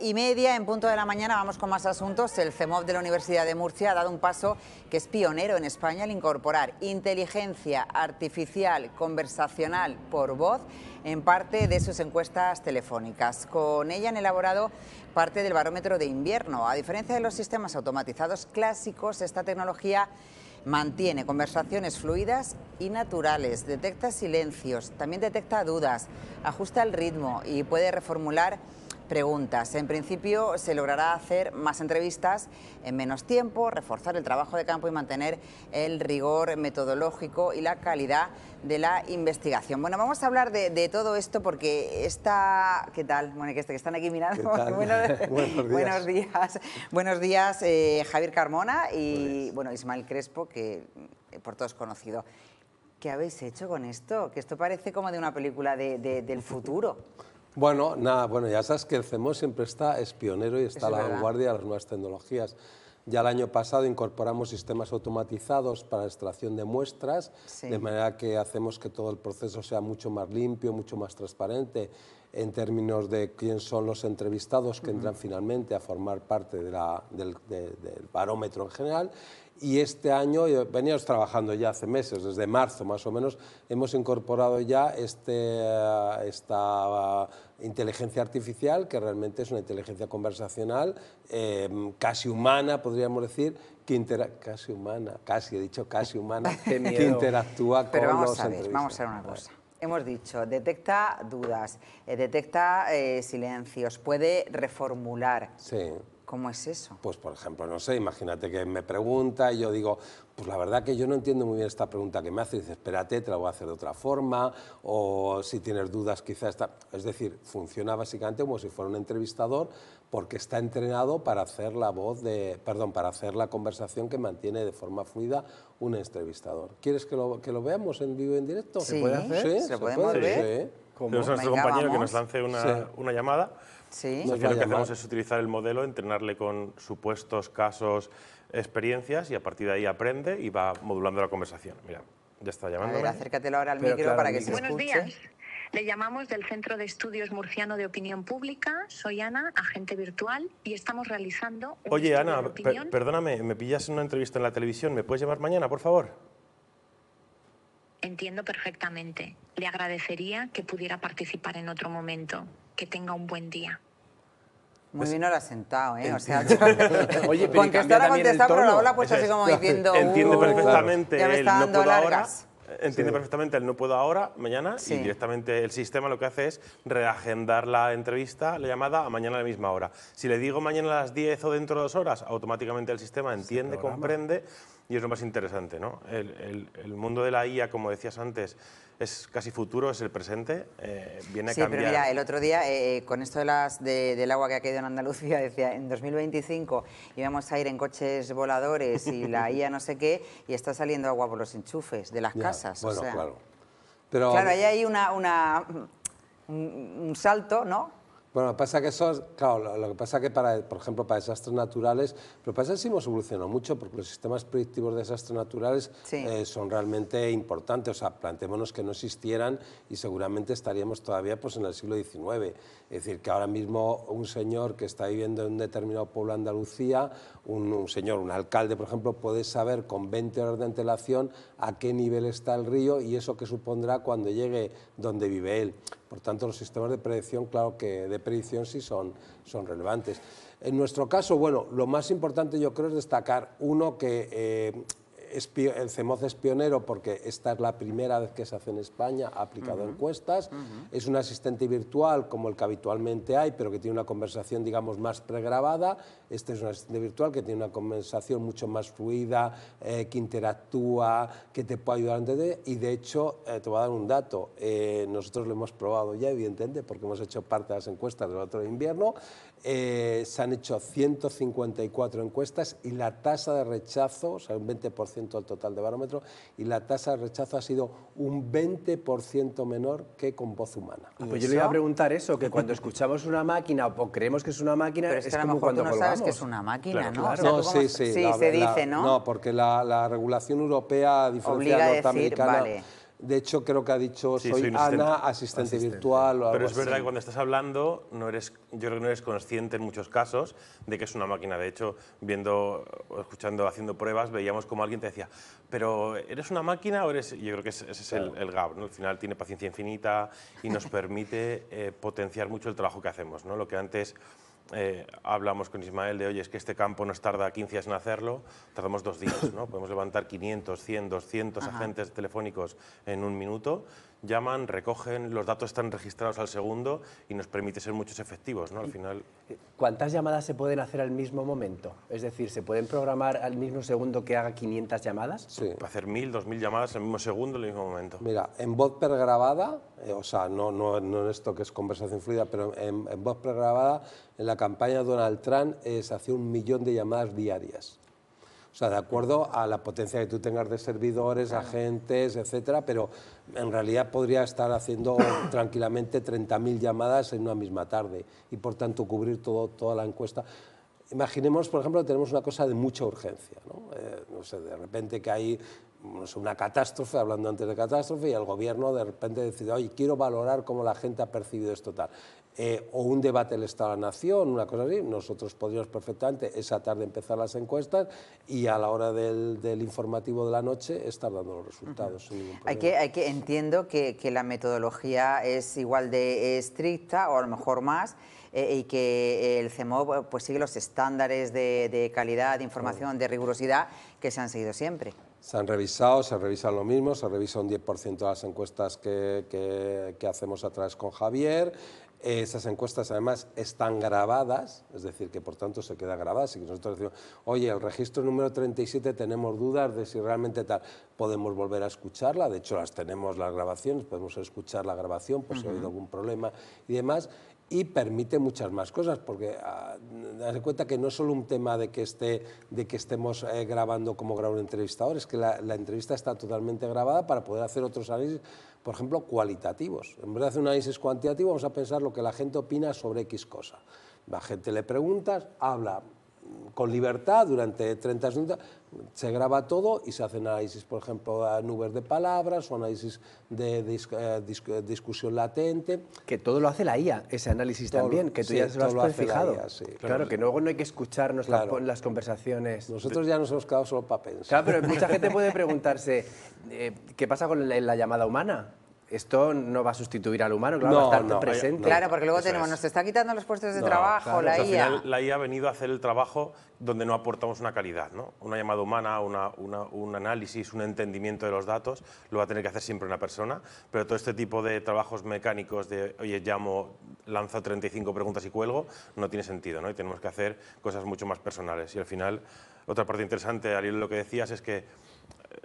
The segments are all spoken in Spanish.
9:30, en punto de la mañana, vamos con más asuntos. El CEMOV de la Universidad de Murcia ha dado un paso que es pionero en España al incorporar inteligencia artificial conversacional por voz en parte de sus encuestas telefónicas. Con ella han elaborado parte del barómetro de invierno. A diferencia de los sistemas automatizados clásicos, esta tecnología mantiene conversaciones fluidas y naturales, detecta silencios, también detecta dudas, ajusta el ritmo y puede reformular preguntas. En principio se logrará hacer más entrevistas en menos tiempo, reforzar el trabajo de campo y mantener el rigor metodológico y la calidad de la investigación. Bueno, vamos a hablar de todo esto porque está... ¿Qué tal? Bueno, que están aquí mirando. Buenos días. Buenos días, Javier Carmona y bueno, Ismael Crespo, que por todos conocido. ¿Qué habéis hecho con esto? Que esto parece como de una película del futuro. Bueno, ya sabes que el CEMOV siempre es pionero y está a la vanguardia de las nuevas tecnologías. Ya el año pasado incorporamos sistemas automatizados para la extracción de muestras, de manera que hacemos que todo el proceso sea mucho más limpio, mucho más transparente en términos de quién son los entrevistados que entran finalmente a formar parte del barómetro en general. Y este año, veníamos trabajando ya hace meses, desde marzo más o menos, hemos incorporado ya esta inteligencia artificial, que realmente es una inteligencia conversacional, casi humana, podríamos decir, que interactúa con los entrevistados. Vamos a ver una cosa. Hemos dicho, detecta dudas, detecta silencios, puede reformular. Sí. ¿Cómo es eso? Pues, por ejemplo, no sé, imagínate que me pregunta y yo digo, pues la verdad que yo no entiendo muy bien esta pregunta que me hace. Y dice, espérate, te la voy a hacer de otra forma, o si tienes dudas quizás está... Es decir, funciona básicamente como si fuera un entrevistador porque está entrenado para hacer para hacer la conversación que mantiene de forma fluida un entrevistador. ¿Quieres que lo veamos en vivo y en directo? ¿Se puede hacer? Sí, ¿Se podemos ver? Sí. Tenemos a nuestro compañero que nos lance una llamada. Sí. Aquí lo que hacemos es utilizar el modelo, entrenarle con supuestos casos, experiencias y a partir de ahí aprende y va modulando la conversación. Mira, ya está llamando. A ver, acércatelo ahora al micro para que se escuche. Buenos días. Le llamamos del Centro de Estudios Murciano de Opinión Pública. Soy Ana, agente virtual, y estamos realizando un Oye, estudio Ana, de opinión. perdóname, me pillas en una entrevista en la televisión. ¿Me puedes llamar mañana, por favor? Entiendo perfectamente. Le agradecería que pudiera participar en otro momento. Que tenga un buen día. Muy bien lo has sentado, ¿eh? O sea, oye, contestar, pero luego la ha puesto así como diciendo... Entiende perfectamente ya me está dando largas. Entiende perfectamente el no puedo ahora, mañana, y directamente el sistema lo que hace es reagendar la entrevista, la llamada, a mañana a la misma hora. Si le digo mañana a las 10 o dentro de 2 horas, automáticamente el sistema entiende, comprende, y es lo más interesante, ¿no? El mundo de la IA, como decías antes, es casi futuro, es el presente, viene a cambiar. Sí, pero mira, el otro día, con esto del agua que ha caído en Andalucía, decía, en 2025 íbamos a ir en coches voladores y la IA no sé qué, y está saliendo agua por los enchufes de las casas. Bueno, o sea, claro. Pero, claro, ahí hay un salto, ¿no? Bueno, lo que pasa que lo que pasa que por ejemplo, para desastres naturales, lo que pasa es que sí hemos evolucionado mucho porque los sistemas predictivos de desastres naturales son realmente importantes. O sea, planteémonos que no existieran y seguramente estaríamos todavía pues, en el siglo XIX. Es decir, que ahora mismo un señor que está viviendo en un determinado pueblo de Andalucía, un alcalde, por ejemplo, puede saber con 20 horas de antelación a qué nivel está el río y eso que supondrá cuando llegue donde vive él. Por tanto, los sistemas de predicción, claro que de predicción sí son relevantes. En nuestro caso, bueno, lo más importante yo creo es destacar, uno, que el CEMOV es pionero porque esta es la primera vez que se hace en España, ha aplicado encuestas, es un asistente virtual como el que habitualmente hay, pero que tiene una conversación, digamos, más pregrabada. Este es un asistente virtual que tiene una conversación mucho más fluida, que interactúa, que te puede ayudar a entender, y de hecho, te voy a dar un dato, nosotros lo hemos probado ya, evidentemente, porque hemos hecho parte de las encuestas del otro invierno, se han hecho 154 encuestas y la tasa de rechazo, o sea, un 20% del total de barómetro, y la tasa de rechazo ha sido un 20% menor que con voz humana. Pues yo le iba a preguntar eso, que cuando escuchamos una máquina o creemos que es una máquina, pero es que a lo como mejor cuando tú no colgamos. sabes que es una máquina, ¿no? Claro. O sea, No, se dice, ¿no? No, porque la regulación europea, a diferencia de la norteamericana, De hecho, creo que ha dicho, Sí, soy soy un Ana, asistente virtual o algo Pero es así. verdad que cuando estás hablando, yo creo que no eres consciente en muchos casos de que es una máquina. De hecho, viendo, o escuchando, haciendo pruebas, veíamos como alguien te decía, pero ¿eres una máquina o eres...? Yo creo que ese es el gap, ¿no? Al final tiene paciencia infinita y nos permite potenciar mucho el trabajo que hacemos, ¿no? Lo que antes... hablamos con Ismael de, oye, es que este campo nos tarda 15 días en hacerlo, tardamos 2 días, ¿no? Podemos levantar 500, 100, 200 agentes telefónicos en 1 minuto, llaman, recogen, los datos están registrados al segundo y nos permite ser muchos efectivos, ¿no? Al final... ¿Cuántas llamadas se pueden hacer al mismo momento? Es decir, ¿se pueden programar al mismo segundo que haga 500 llamadas? Sí. Para hacer 1000, 2000 llamadas en el mismo segundo, en el mismo momento. Mira, en voz pregrabada, o sea, no en esto que es conversación fluida, pero en voz pregrabada, en la campaña de Donald Trump se hacía 1 millón de llamadas diarias. O sea, de acuerdo a la potencia que tú tengas de servidores, agentes, etcétera, pero en realidad podría estar haciendo tranquilamente 30.000 llamadas en una misma tarde y, por tanto, cubrir toda la encuesta. Imaginemos, por ejemplo, que tenemos una cosa de mucha urgencia, ¿no? No sé, de repente que hay una catástrofe, hablando antes de catástrofe, y el gobierno de repente decide, oye, quiero valorar cómo la gente ha percibido esto tal. O un debate del Estado de la Nación, una cosa así, nosotros podríamos perfectamente esa tarde empezar las encuestas y a la hora del informativo de la noche estar dando los resultados sin ningún problema. Entiendo que la metodología es igual de estricta o a lo mejor más, y que el CEMOV pues sigue los estándares de calidad, de información, de rigurosidad que se han seguido siempre. Se revisa lo mismo, se revisa un 10% de las encuestas que hacemos a través con Javier. Esas encuestas además están grabadas, es decir, que por tanto se queda grabada. Si nosotros decimos, oye, el registro número 37 tenemos dudas de si realmente tal, podemos volver a escucharla, de hecho las tenemos las grabaciones, podemos escuchar la grabación, pues si ha habido algún problema y demás. Y permite muchas más cosas, porque date cuenta que no es solo un tema de que estemos grabando como graba un entrevistador, es que la entrevista está totalmente grabada para poder hacer otros análisis, por ejemplo, cualitativos. En vez de hacer un análisis cuantitativo, vamos a pensar lo que la gente opina sobre X cosa. La gente le preguntas, habla con libertad durante 30 segundos, se graba todo y se hacen análisis, por ejemplo, a nubes de palabras o análisis de discusión latente. Que todo lo hace la IA, ese análisis todo, también, que tú ya se lo has fijado. IA, sí. Claro, que luego no hay que escucharnos las conversaciones. Nosotros ya nos hemos quedado solo para pensar. Claro, pero mucha gente puede preguntarse, ¿qué pasa con la llamada humana? Esto no va a sustituir al humano, claro, va a estar presente. Claro, porque luego nos está quitando los puestos de trabajo, la IA. Al final, la IA ha venido a hacer el trabajo donde no aportamos una calidad, ¿no? Una llamada humana, un análisis, un entendimiento de los datos, lo va a tener que hacer siempre una persona, pero todo este tipo de trabajos mecánicos de, oye, llamo, lanzo 35 preguntas y cuelgo, no tiene sentido, ¿no? Y tenemos que hacer cosas mucho más personales. Y al final, otra parte interesante, Ariel, lo que decías es que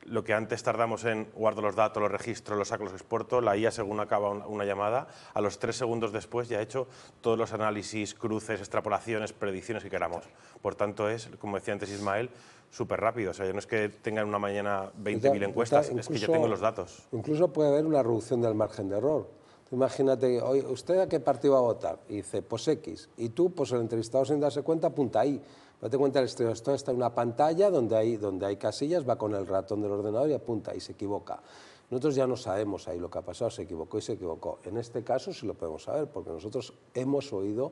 lo que antes tardamos en guardo los datos, los registro, los saco, los exporto, la IA, según acaba una llamada, a los 3 segundos después ya ha hecho todos los análisis, cruces, extrapolaciones, predicciones que queramos. Por tanto, es, como decía antes Ismael, súper rápido. O sea, no es que tengan una mañana 20.000 encuestas, es que ya tengo los datos. Incluso puede haber una reducción del margen de error. Imagínate, oye, ¿usted a qué partido va a votar? Y dice, pues X. Y tú, pues el entrevistado sin darse cuenta, apunta ahí. Date cuenta, el entrevistado está en una pantalla donde hay casillas, va con el ratón del ordenador y apunta y se equivoca. Nosotros ya no sabemos ahí lo que ha pasado, se equivocó y se equivocó. En este caso sí lo podemos saber, porque nosotros hemos oído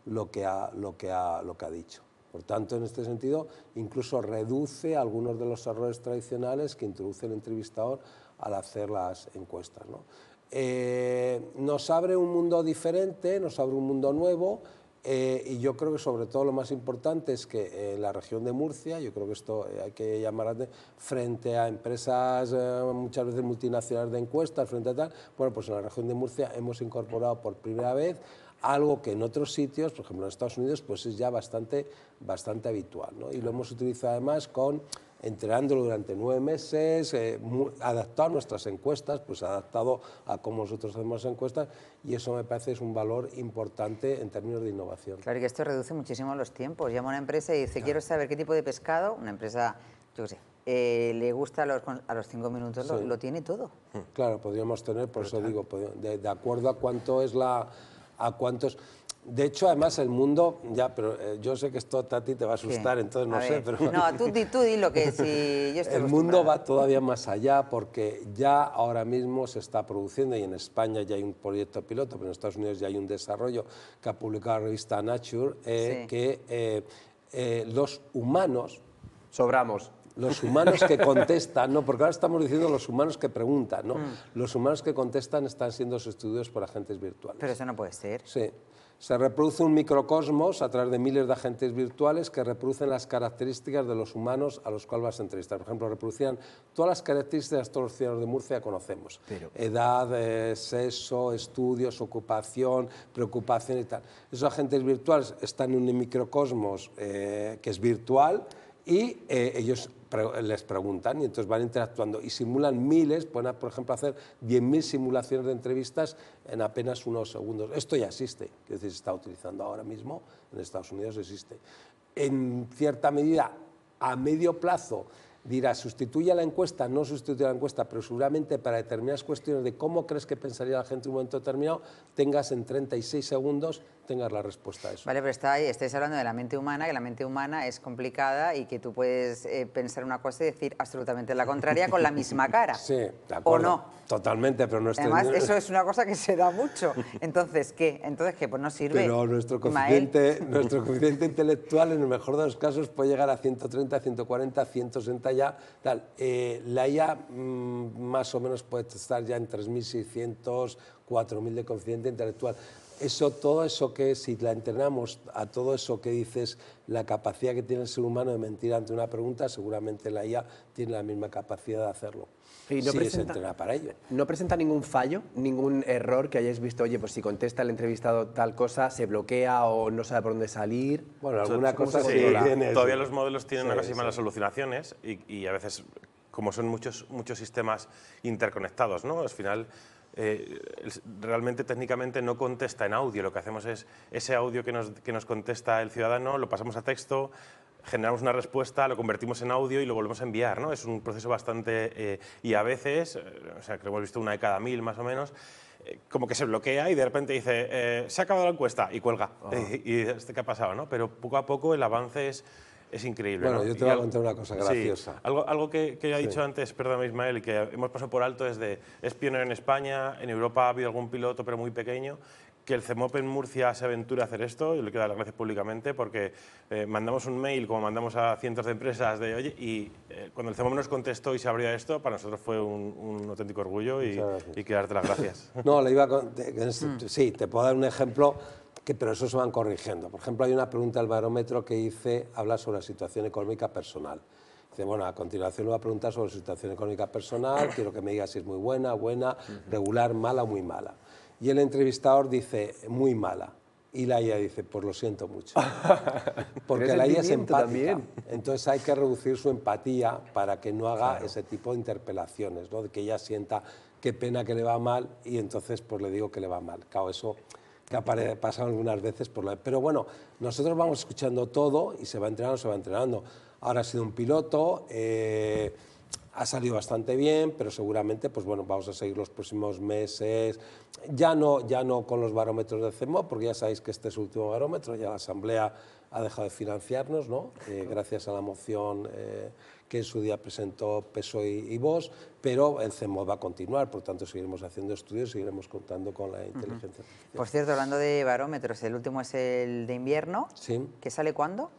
lo que ha dicho. Por tanto, en este sentido, incluso reduce algunos de los errores tradicionales que introduce el entrevistador al hacer las encuestas, ¿no? Nos abre un mundo diferente, nos abre un mundo nuevo, y yo creo que sobre todo lo más importante es que en la región de Murcia, yo creo que esto hay que llamar frente a empresas muchas veces multinacionales de encuestas, frente a tal, bueno, pues en la región de Murcia hemos incorporado por primera vez algo que en otros sitios, por ejemplo en Estados Unidos, pues es ya bastante habitual, ¿no? Y lo hemos utilizado además entrenándolo durante 9 meses, adaptado a nuestras encuestas, pues adaptado a cómo nosotros hacemos encuestas, y eso me parece es un valor importante en términos de innovación. Claro, y que esto reduce muchísimo los tiempos. Llama a una empresa y dice, quiero saber qué tipo de pescado, una empresa, yo qué sé, le gusta a los 5 minutos, lo tiene todo. Claro, podríamos tener, por eso digo, de acuerdo a cuánto es De hecho, además, el mundo, pero yo sé que esto a ti te va a asustar, entonces no sé, pero... No, tú di lo que si yo estoy El mundo va todavía más allá porque ya ahora mismo se está produciendo, y en España ya hay un proyecto piloto, pero en Estados Unidos ya hay un desarrollo que ha publicado la revista Nature, que los humanos... Sobramos. Los humanos que contestan, no, porque ahora estamos diciendo los humanos que preguntan, ¿no? Los humanos que contestan están siendo sustituidos por agentes virtuales. Pero eso no puede ser. Sí. Se reproduce un microcosmos a través de miles de agentes virtuales que reproducen las características de los humanos a los cuales vas a entrevistar. Por ejemplo, reproducían todas las características de todos los ciudadanos de Murcia que conocemos. Edad, sexo, estudios, ocupación, preocupación y tal. Esos agentes virtuales están en un microcosmos que es virtual y ellos les preguntan y entonces van interactuando y simulan miles, pueden por ejemplo hacer 10.000 simulaciones de entrevistas en apenas unos segundos. Esto ya existe, es decir, se está utilizando ahora mismo, en Estados Unidos existe. En cierta medida, a medio plazo, dirá, sustituye a la encuesta, no sustituye a la encuesta, pero seguramente para determinadas cuestiones de cómo crees que pensaría la gente en un momento determinado, tengas en 36 segundos, tengas la respuesta a eso. Vale, pero estáis hablando de la mente humana, que la mente humana es complicada y que tú puedes pensar una cosa y decir absolutamente la contraria con la misma cara. Sí, de acuerdo. ¿O no? Totalmente, pero nuestro... Además, eso es una cosa que se da mucho. Entonces, ¿qué? Pues no sirve. Pero nuestro coeficiente intelectual, en el mejor de los casos, puede llegar a 130, 140, 160 ya, tal. La IA más o menos puede estar ya en 3.600, 4.000 de coeficiente intelectual. Todo eso que, si la entrenamos a todo eso que dices, la capacidad que tiene el ser humano de mentir ante una pregunta, seguramente la IA tiene la misma capacidad de hacerlo. Y no se entrena para ello. ¿No presenta ningún fallo, ningún error que hayáis visto? Oye, pues si contesta el entrevistado tal cosa, se bloquea o no sabe por dónde salir. Bueno, alguna cosa sí. tiene. Todavía los modelos tienen una cosa malas solucionaciones y a veces, como son muchos sistemas interconectados, ¿no? Al final, realmente técnicamente no contesta en audio. Lo que hacemos es ese audio que nos contesta el ciudadano, lo pasamos a texto, generamos una respuesta, lo convertimos en audio y lo volvemos a enviar, ¿no? Es un proceso bastante... y a veces, o sea, que hemos visto una de cada 1000 más o menos, como que se bloquea y de repente dice, se ha acabado la encuesta y cuelga. Y ¿qué ha pasado, no? Pero poco a poco el avance es increíble. Bueno, ¿no? yo te voy a contar una cosa graciosa. Sí, algo que he dicho antes, perdón Ismael, y que hemos pasado por alto es pionero en España, en Europa ha habido algún piloto pero muy pequeño, que el CEMOP en Murcia se aventure a hacer esto, y le quiero dar las gracias públicamente porque mandamos un mail, como mandamos a cientos de empresas, cuando el CEMOP nos contestó y se abrió esto, para nosotros fue un auténtico orgullo y quiero darte las gracias. No, sí, te puedo dar un ejemplo, pero eso se van corrigiendo. Por ejemplo, hay una pregunta del barómetro que habla sobre la situación económica personal. Dice, bueno, a continuación le voy a preguntar sobre la situación económica personal, quiero que me diga si es muy buena, regular, mala o muy mala. Y el entrevistador dice, muy mala. Y la IA dice, pues lo siento mucho. Porque la IA es empática. También. Entonces hay que reducir su empatía para que no haga ese tipo de interpelaciones, ¿no? De que ella sienta qué pena que le va mal y entonces pues le digo que le va mal. Claro, eso que ha pasado algunas veces. Pero bueno, nosotros vamos escuchando todo y se va entrenando. Ahora ha sido un piloto, ha salido bastante bien, pero seguramente pues bueno, vamos a seguir los próximos meses, ya no con los barómetros de CEMOP, porque ya sabéis que este es el último barómetro, ya la Asamblea ha dejado de financiarnos, ¿no? Gracias a la moción que en su día presentó PSOE y Vox, pero el CEMOP va a continuar, por tanto seguiremos haciendo estudios, seguiremos contando con la inteligencia artificial. Por cierto, hablando de barómetros, el último es el de invierno, sí. ¿Que sale cuándo?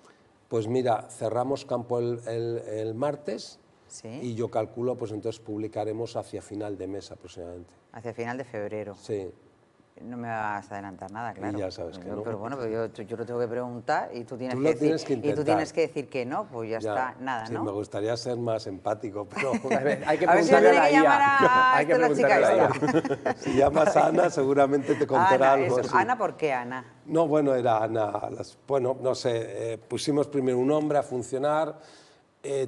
Pues mira, cerramos campo el martes. Sí. Y yo calculo, pues entonces publicaremos hacia final de mes aproximadamente. Hacia final de febrero. Sí. No me vas a adelantar nada, claro. Y ya sabes que no. Pero bueno, pero yo lo tengo que preguntar y tú tienes, tú tienes que decir que no, pues ya está, nada, sí, ¿no? me gustaría ser más empático, pero... Hay que preguntarle a la IA. Hay que preguntarle a la IA. Si llamas a Ana, seguramente te contará algo. Eso. Sí. ¿Ana por qué, Ana? No, bueno, era Ana. Bueno, no sé, pusimos primero un hombre a funcionar.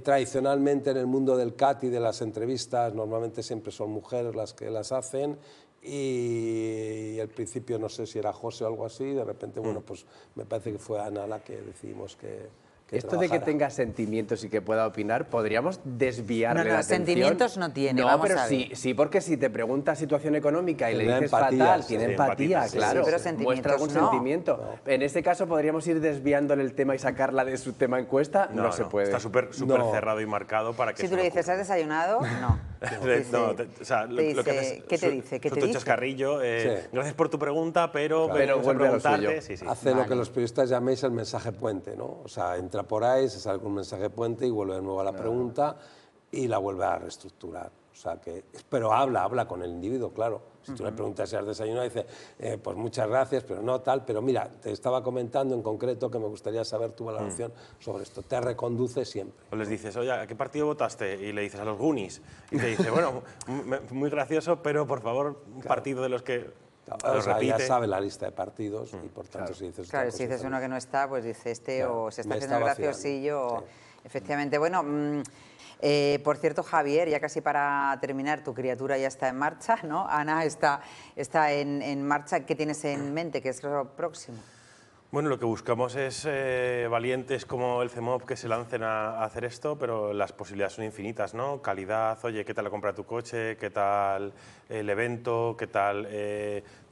Tradicionalmente en el mundo del CAT y de las entrevistas normalmente siempre son mujeres las que las hacen y al principio no sé si era José o algo así, de repente bueno pues me parece que fue Ana la que decidimos que Esto de que tenga sentimientos y que pueda opinar, ¿podríamos desviarle la atención? Sentimientos no tiene, No, vamos pero a ver. sí, porque si te pregunta situación económica y le dices empatía, fatal, sí, tiene sí, empatía, empatía, claro. sí, pero sentimientos muestra algún no. sentimiento. No. En este caso, ¿podríamos ir desviándole el tema y sacarla de su tema encuesta? No, se puede. Está súper No. cerrado y marcado para que Si tú le dices, ¿has desayunado? No. o sea, lo que haces, ¿qué te dice? ¿Qué te dice? chascarrillo, Sí. gracias por tu pregunta, pero Pero vamos a vuelve a lo preguntarte. suyo. Sí. Hace lo que los periodistas llaméis el mensaje puente, ¿no? O sea, entra por ahí, se sale con un mensaje puente y vuelve de nuevo a la pregunta y la vuelve a reestructurar. O sea que, pero habla con el individuo, claro. Si tú le preguntas si has desayunado, dice, pues muchas gracias, pero no tal. Pero mira, te estaba comentando en concreto que me gustaría saber tu valoración sobre esto. Te reconduce siempre. O les dices, oye, ¿a qué partido votaste? Y le dices, a los Goonies. Y te dice, bueno, muy gracioso, pero por favor, un partido de los que... O sea, ya sabe la lista de partidos y por tanto si dices... Claro, si dices uno que no está, pues dice o se está haciendo el graciosillo o... Sí. Efectivamente. Bueno, por cierto, Javier, ya casi para terminar, tu criatura ya está en marcha, ¿no? Ana está en marcha. ¿Qué tienes en mente? ¿Qué es lo próximo? Bueno, lo que buscamos es valientes como el CEMOP que se lancen a hacer esto, pero las posibilidades son infinitas, ¿no? Calidad, oye, ¿qué tal la compra de tu coche? ¿Qué tal el evento? ¿Qué tal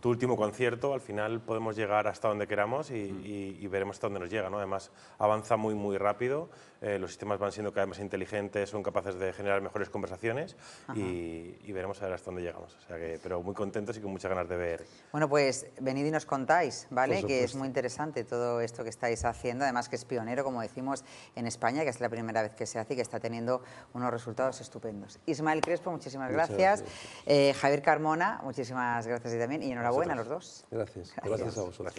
tu último concierto? Al final podemos llegar hasta donde queramos y veremos hasta dónde nos llega, ¿no? Además, avanza muy rápido, los sistemas van siendo cada vez más inteligentes, son capaces de generar mejores conversaciones y veremos a ver hasta dónde llegamos. O sea que, pero muy contentos y con muchas ganas de ver. Bueno, pues venid y nos contáis, ¿vale? Que es muy interesante todo esto que estáis haciendo, además que es pionero, como decimos, en España, que es la primera vez que se hace y que está teniendo unos resultados estupendos. Ismael Crespo, muchísimas gracias. Javier Carmona, muchísimas gracias y también, y enhorabuena a los dos. Gracias a vosotros.